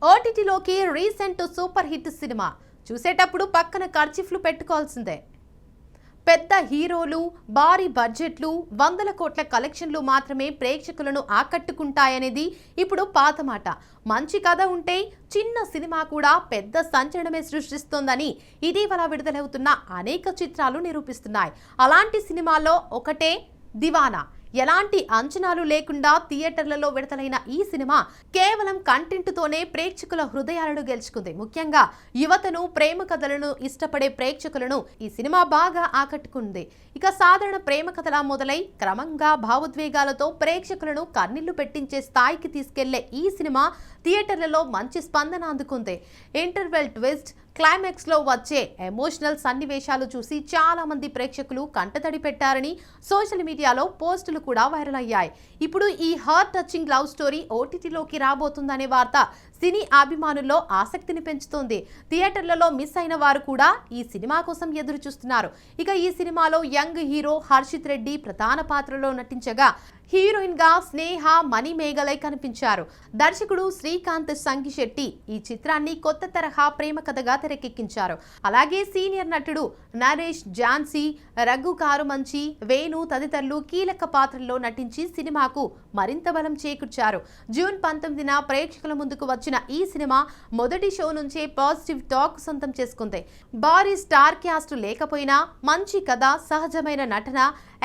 ఓటీటీలోకి recent super hit cinema చూసేటప్పుడు పక్కన కర్చీఫ్లు పెట్టుకోవాల్సిందే. పెద్ద హీరోలు, భారీ బడ్జెట్లు, వందల కోట్ల కలెక్షన్లు మాత్రమే ప్రేక్షకులను ఆకట్టుకుంటాయనేది ఇప్పుడు పాత మాట. మంచి కథ ఉంటే చిన్న సినిమా కూడా పెద్ద సంచలనమే సృష్టిస్తోందని ఇటీవల విడుదలవుతున్న అనేక చిత్రాలు నిరూపిస్తున్నాయి. అలాంటి సినిమాల్లో ఒకటే దివానా. ఎలాంటి అంచనాలు లేకుండా థియేటర్లలో విడుదలైన ఈ సినిమా కేవలం కంటెంట్తోనే ప్రేక్షకుల హృదయాలను గెలుచుకుంది. ముఖ్యంగా యువతను, ప్రేమ కథలను ఇష్టపడే ప్రేక్షకులను ఈ సినిమా బాగా ఆకట్టుకుంది. ఇక సాధారణ ప్రేమ కథలా మొదలై క్రమంగా భావోద్వేగాలతో ప్రేక్షకులను కన్నీళ్లు పెట్టించే స్థాయికి తీసుకెళ్లే ఈ సినిమా థియేటర్లలో మంచి స్పందన అందుకుంది. ఇంటర్వెల్ ట్విస్ట్, క్లైమాక్స్ లో వచ్చే ఎమోషనల్ సన్నివేశాలు చూసి చాలా మంది ప్రేక్షకులు కంటతడి పెట్టారని సోషల్ మీడియాలో పోస్టులు కూడా వైరల్ అయ్యాయి. ఇప్పుడు ఈ హార్ట్ టచింగ్ లవ్ స్టోరీ ఓటీటీలోకి రాబోతుందనే వార్త సినీ అభిమానుల్లో ఆసక్తిని పెంచుతోంది. థియేటర్లలో మిస్ అయిన వారు కూడా ఈ సినిమా కోసం ఎదురు చూస్తున్నారు. ఇక ఈ సినిమాలో యంగ్ హీరో హర్షిత్ రెడ్డి ప్రధాన పాత్రలో నటించగా హీరోయిన్ గా స్నేహ మణిమేగలై కనిపించారు. దర్శకుడు శ్రీకాంత్ సంగిశెట్టి ఈ చిత్రాన్ని కొత్త తరహా ప్రేమ కథగా తెరకెక్కించారు. అలాగే సీనియర్ నటుడు నరేష్, ఝాన్సీ, రఘు కారుమంచి, వేణు తదితరులు కీలక పాత్రల్లో నటించి సినిమాకు మరింత బలం చేకూర్చారు. జూన్ 19న ప్రేక్షకుల ముందుకు వచ్చిన ఈ సినిమా మొదటి షో నుంచే పాజిటివ్ టాక్ సొంతం చేసుకుంది. భారీ స్టార్ క్యాస్ట్ లేకపోయినా మంచి కథ, సహజమైన నటన,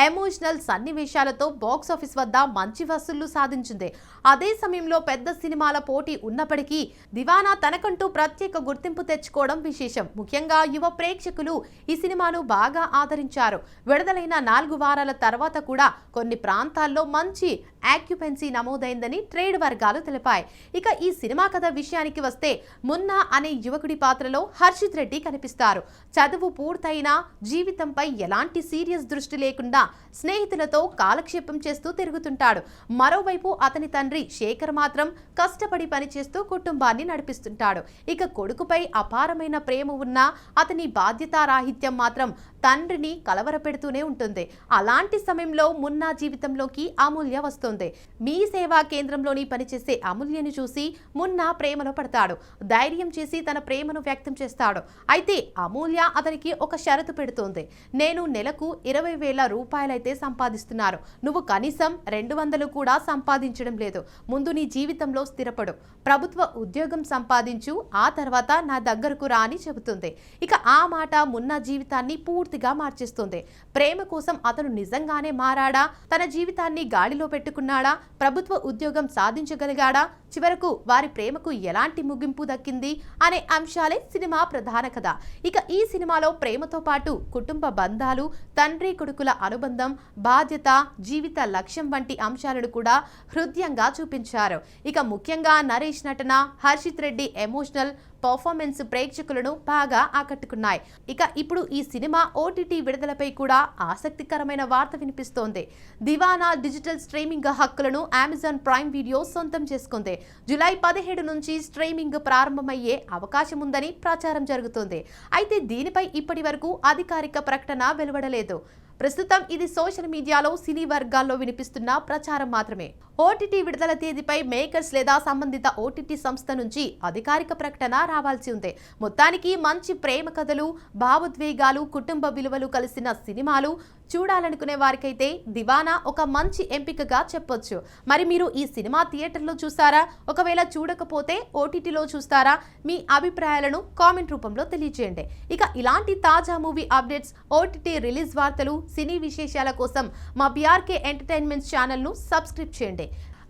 ఎమోషనల్ సన్నివేశాలతో బాక్సాఫీస్ వద్ద మంచి వసూళ్లు సాధించింది. అదే సమయంలో పెద్ద సినిమాల పోటీ ఉన్నప్పటికీ దివానా తనకంటూ ప్రత్యేక గుర్తింపు తెచ్చుకోవడం విశేషం. ముఖ్యంగా యువ ప్రేక్షకులు ఈ సినిమాను బాగా ఆదరించారు. విడుదలైన 4 వారాల తర్వాత కూడా కొన్ని ప్రాంతాల్లో మంచి ఆక్యుపెన్సీ నమోదైందని ట్రేడ్ వర్గాలు తెలిపాయి. ఇక ఈ సినిమా కథ విషయానికి వస్తే మున్నా అనే యువకుడి పాత్రలో హర్షిత్ రెడ్డి కనిపిస్తారు. చదువు పూర్తయినా జీవితంపై ఎలాంటి సీరియస్ దృష్టి లేకుండా స్నేహితులతో కాలక్షేపం చేస్తూ తిరుగుతుంటాడు. మరోవైపు అతని తండ్రి శేఖర్ మాత్రం కష్టపడి పనిచేస్తూ కుటుంబాన్ని నడిపిస్తుంటాడు. ఇక కొడుకుపై అపారమైన ప్రేమ ఉన్నా అతని బాధ్యతారాహిత్యం మాత్రం తండ్రిని కలవరపెడుతూనే ఉంటుంది. అలాంటి సమయంలో మున్నా జీవితంలోకి అమూల్య వస్తుంది. మీ సేవా కేంద్రంలోని పనిచేసే అమూల్యను చూసి మున్నా ప్రేమలో పడతాడు. ధైర్యం చేసి తన ప్రేమను వ్యక్తం చేస్తాడు. అయితే అమూల్య అతనికి ఒక షరతు పెడుతోంది. నేను నెలకు 20,000 రూపాయలైతే సంపాదిస్తున్నాను. నువ్వు కనీసం 200 కూడా సంపాదించడం లేదు. ముందు నీ జీవితంలో స్థిరపడు, ప్రభుత్వ ఉద్యోగం సంపాదించు, ఆ తర్వాత నా దగ్గరకు రా అని చెబుతుంది. ఇక ఆ మాట మున్నా జీవితాన్ని పూర్తిగా మార్చేస్తుంది. ప్రేమ కోసం అతను నిజంగానే మారాడా? తన జీవితాన్ని గాడిలో పెట్టుకున్నాడా? ప్రభుత్వ ఉద్యోగం సాధించగలిగాడా? చివరకు వారి ప్రేమకు ఎలాంటి ముగింపు దక్కింది అనే అంశాలే సినిమా ప్రధాన కథ. ఇక ఈ సినిమాలో ప్రేమతో పాటు కుటుంబ బంధాలు, తండ్రి కొడుకుల అనుబంధం, బాధ్యత, జీవిత లక్ష్యం వంటి అంశాలను కూడా హృదయంగా చూపించారు. ఇక ముఖ్యంగా నరేష్ నటన, హర్షిత్ రెడ్డి ఎమోషనల్ పర్ఫార్మెన్స్ ప్రేక్షకులను బాగా ఆకట్టుకున్నాయి. ఇక ఇప్పుడు ఈ సినిమా ఓటీటీ విడుదలపై కూడా ఆసక్తికరమైన వార్త వినిపిస్తోంది. దివానా డిజిటల్ స్ట్రీమింగ్ హక్కులను అమెజాన్ ప్రైమ్ వీడియో సొంతం చేసుకుంది. జూలై 17 నుంచి స్ట్రీమింగ్ ప్రారంభమయ్యే అవకాశం ఉందని ప్రచారం జరుగుతోంది. అయితే దీనిపై ఇప్పటి వరకు అధికారిక ప్రకటన వెలువడలేదు. ప్రస్తుతం ఇది సోషల్ మీడియాలో సినీ వర్గాల్లో వినిపిస్తున్న ప్రచారం మాత్రమే. ఓటీటీ విడుదల తేదీపై మేకర్స్ లేదా సంబంధిత ఓటీటీ సంస్థ నుంచి అధికారిక ప్రకటన రావాల్సి ఉంది. మొత్తానికి మంచి ప్రేమ కథలు, భావోద్వేగాలు, కుటుంబ విలువలు కలిసిన సినిమాలు చూడాలనుకునే వారికైతే దివానా ఒక మంచి ఎంపికగా చెప్పొచ్చు. మరి మీరు ఈ సినిమా థియేటర్లో చూస్తారా? ఒకవేళ చూడకపోతే ఓటీటీలో చూస్తారా? మీ అభిప్రాయాలను కామెంట్ రూపంలో తెలియజేయండి. ఇక ఇలాంటి తాజా మూవీ అప్డేట్స్, ఓటీటీ రిలీజ్ వార్తలు, సినీ విశేషాల కోసం మా బీఆర్కే ఎంటర్టైన్మెంట్ ఛానల్ను సబ్స్క్రైబ్ చేయండి.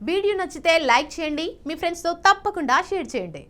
వీడియో నచ్చితే లైక్ చేయండి. మీ ఫ్రెండ్స్తో తప్పకుండా షేర్ చేయండి.